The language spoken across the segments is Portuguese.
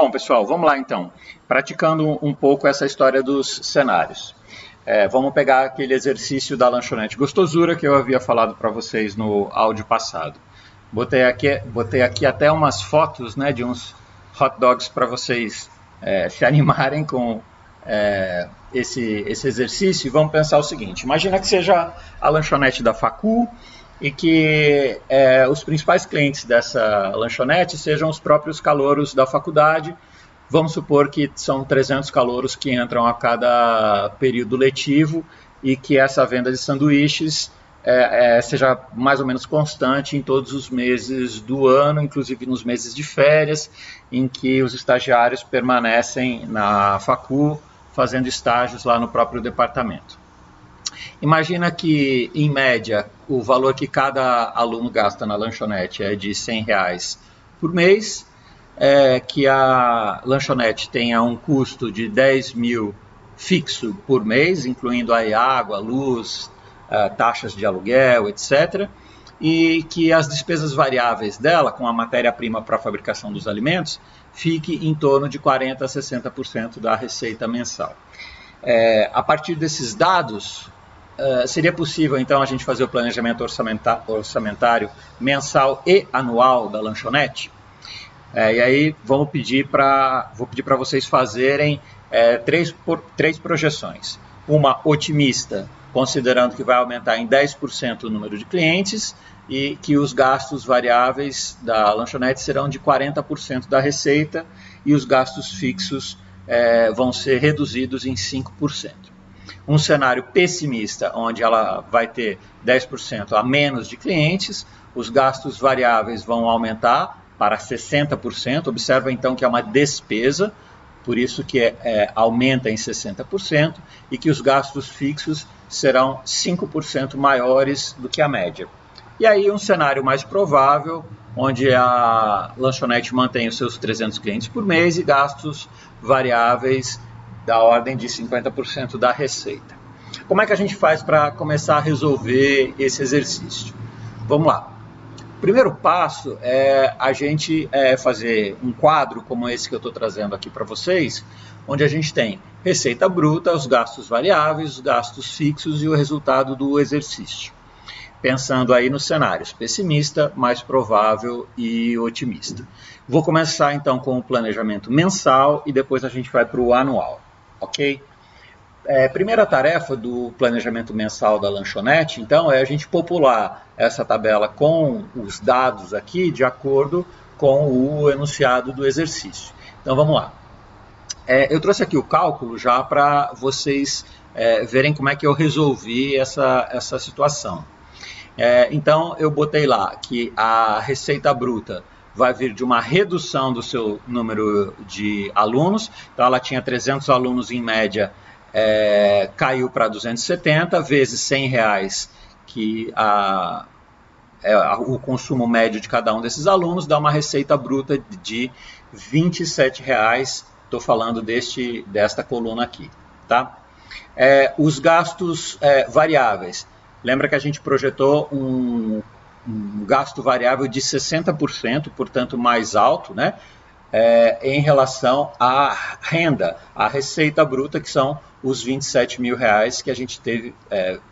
Bom, pessoal, vamos lá então. Praticando um pouco essa história dos cenários. Vamos pegar aquele exercício da lanchonete gostosura que eu havia falado para vocês no áudio passado. Botei aqui até umas fotos, né, de uns hot dogs para vocês se animarem com esse exercício. E vamos pensar o seguinte: imagina que seja a lanchonete da Facu e que os principais clientes dessa lanchonete sejam os próprios calouros da faculdade. Vamos supor que são 300 calouros que entram a cada período letivo e que essa venda de sanduíches seja mais ou menos constante em todos os meses do ano, inclusive nos meses de férias, em que os estagiários permanecem na Facu fazendo estágios lá no próprio departamento. Imagina que, em média, o valor que cada aluno gasta na lanchonete é de R$100 por mês, que a lanchonete tenha um custo de 10 mil fixo por mês, incluindo aí água, luz, taxas de aluguel, etc. E que as despesas variáveis dela, com a matéria-prima para a fabricação dos alimentos, fique em torno de 40% a 60% da receita mensal. A partir desses dados, seria possível, então, a gente fazer o planejamento orçamentário mensal e anual da lanchonete? E aí vou pedir para vocês fazerem três projeções. Uma otimista, considerando que vai aumentar em 10% o número de clientes e que os gastos variáveis da lanchonete serão de 40% da receita e os gastos fixos vão ser reduzidos em 5%. Um cenário pessimista, onde ela vai ter 10% a menos de clientes, os gastos variáveis vão aumentar para 60%, observa então que é uma despesa, por isso que aumenta em 60%, e que os gastos fixos serão 5% maiores do que a média. E aí um cenário mais provável, onde a lanchonete mantém os seus 300 clientes por mês e gastos variáveis da ordem de 50% da receita. Como é que a gente faz para começar a resolver esse exercício? Vamos lá. O primeiro passo é a gente fazer um quadro como esse que eu estou trazendo aqui para vocês, onde a gente tem receita bruta, os gastos variáveis, os gastos fixos e o resultado do exercício. Pensando aí nos cenários pessimista, mais provável e otimista. Vou começar então com o planejamento mensal e depois a gente vai para o anual. Ok? Primeira tarefa do planejamento mensal da lanchonete, então, é a gente popular essa tabela com os dados aqui de acordo com o enunciado do exercício. Então, vamos lá. Eu trouxe aqui o cálculo já para vocês verem como é que eu resolvi essa situação. Então, eu botei lá que a receita bruta vai vir de uma redução do seu número de alunos. Então, ela tinha 300 alunos em média, caiu para 270, vezes R$100, que o consumo médio de cada um desses alunos, dá uma receita bruta de R$27. Estou falando desta coluna aqui. Tá? Os gastos variáveis. Lembra que a gente projetou um gasto variável de 60%, portanto mais alto, né? Em relação à renda, à receita bruta, que são os R$27 mil que a gente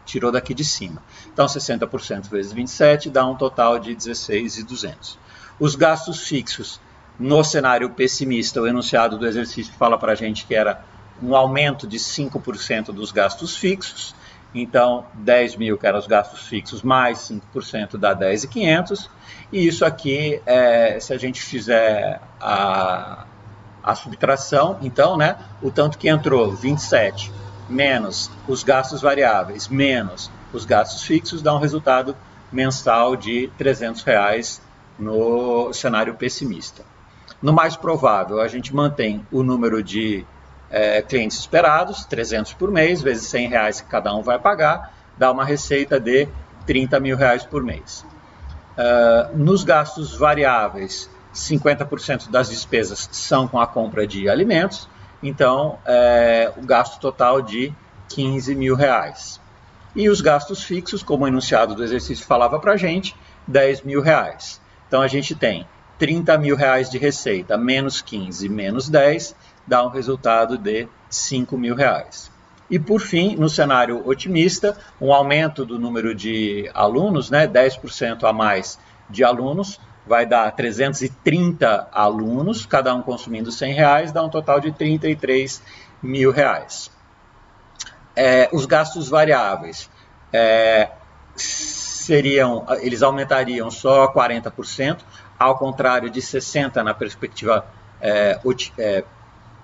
tirou daqui de cima. Então, 60% vezes 27 dá um total de 16.200. Os gastos fixos, no cenário pessimista, o enunciado do exercício fala para a gente que era um aumento de 5% dos gastos fixos. Então, 10 mil, que eram os gastos fixos, mais 5% dá 10.500. E isso aqui, se a gente fizer a subtração, então, né, o tanto que entrou, 27, menos os gastos variáveis, menos os gastos fixos, dá um resultado mensal de R$300 no cenário pessimista. No mais provável, a gente mantém o número de clientes esperados, 300 por mês, vezes R$100 que cada um vai pagar, dá uma receita de R$30 mil por mês. Nos gastos variáveis, 50% das despesas são com a compra de alimentos, então o gasto total de R$15 mil. E os gastos fixos, como o enunciado do exercício falava para a gente, R$10 mil. Então a gente tem 30 mil reais de receita, menos 15, menos 10, dá um resultado de 5 mil reais. E por fim, no cenário otimista, um aumento do número de alunos, 10% a mais de alunos, vai dar 330 alunos, cada um consumindo 100 reais, dá um total de 33 mil reais. Os gastos variáveis eles aumentariam só 40%, ao contrário de 60% na perspectiva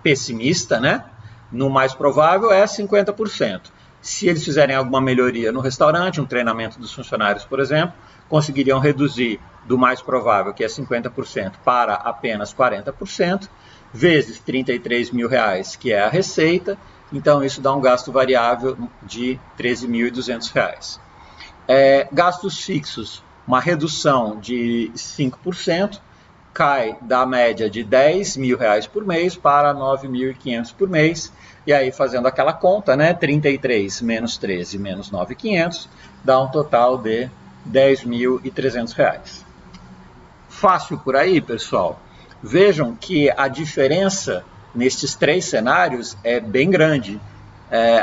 pessimista, No mais provável é 50%. Se eles fizerem alguma melhoria no restaurante, um treinamento dos funcionários, por exemplo, conseguiriam reduzir do mais provável, que é 50%, para apenas 40%, vezes 33 mil reais, que é a receita. Então, isso dá um gasto variável de 13.200 reais. Gastos fixos, uma redução de 5%, cai da média de 10 mil reais por mês para 9.500 por mês. E aí, fazendo aquela conta, 33 menos 13 menos 9.500, dá um total de 10.300 reais. Fácil por aí, pessoal? Vejam que a diferença nestes três cenários é bem grande,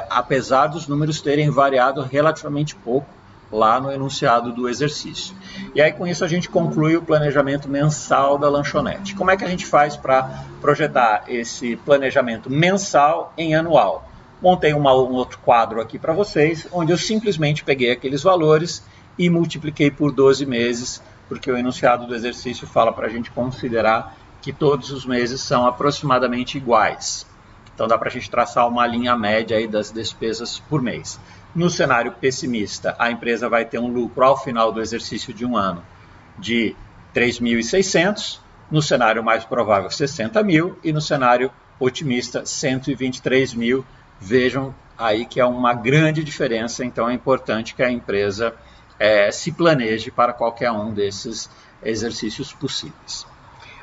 apesar dos números terem variado relativamente pouco lá no enunciado do exercício. E aí, com isso, a gente conclui o planejamento mensal da lanchonete. Como é que a gente faz para projetar esse planejamento mensal em anual? Montei um outro quadro aqui para vocês, onde eu simplesmente peguei aqueles valores e multipliquei por 12 meses, porque o enunciado do exercício fala para a gente considerar que todos os meses são aproximadamente iguais. Então dá para a gente traçar uma linha média aí das despesas por mês. No cenário pessimista, a empresa vai ter um lucro ao final do exercício de um ano de 3.600, no cenário mais provável 60 mil e no cenário otimista 123 mil. Vejam aí que é uma grande diferença, então é importante que a empresa se planeje para qualquer um desses exercícios possíveis.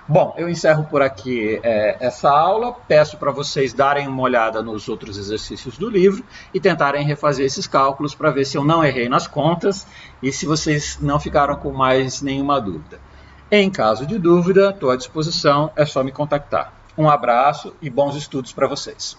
Bom, eu encerro por aqui essa aula, peço para vocês darem uma olhada nos outros exercícios do livro e tentarem refazer esses cálculos para ver se eu não errei nas contas e se vocês não ficaram com mais nenhuma dúvida. Em caso de dúvida, estou à disposição, é só me contactar. Um abraço e bons estudos para vocês.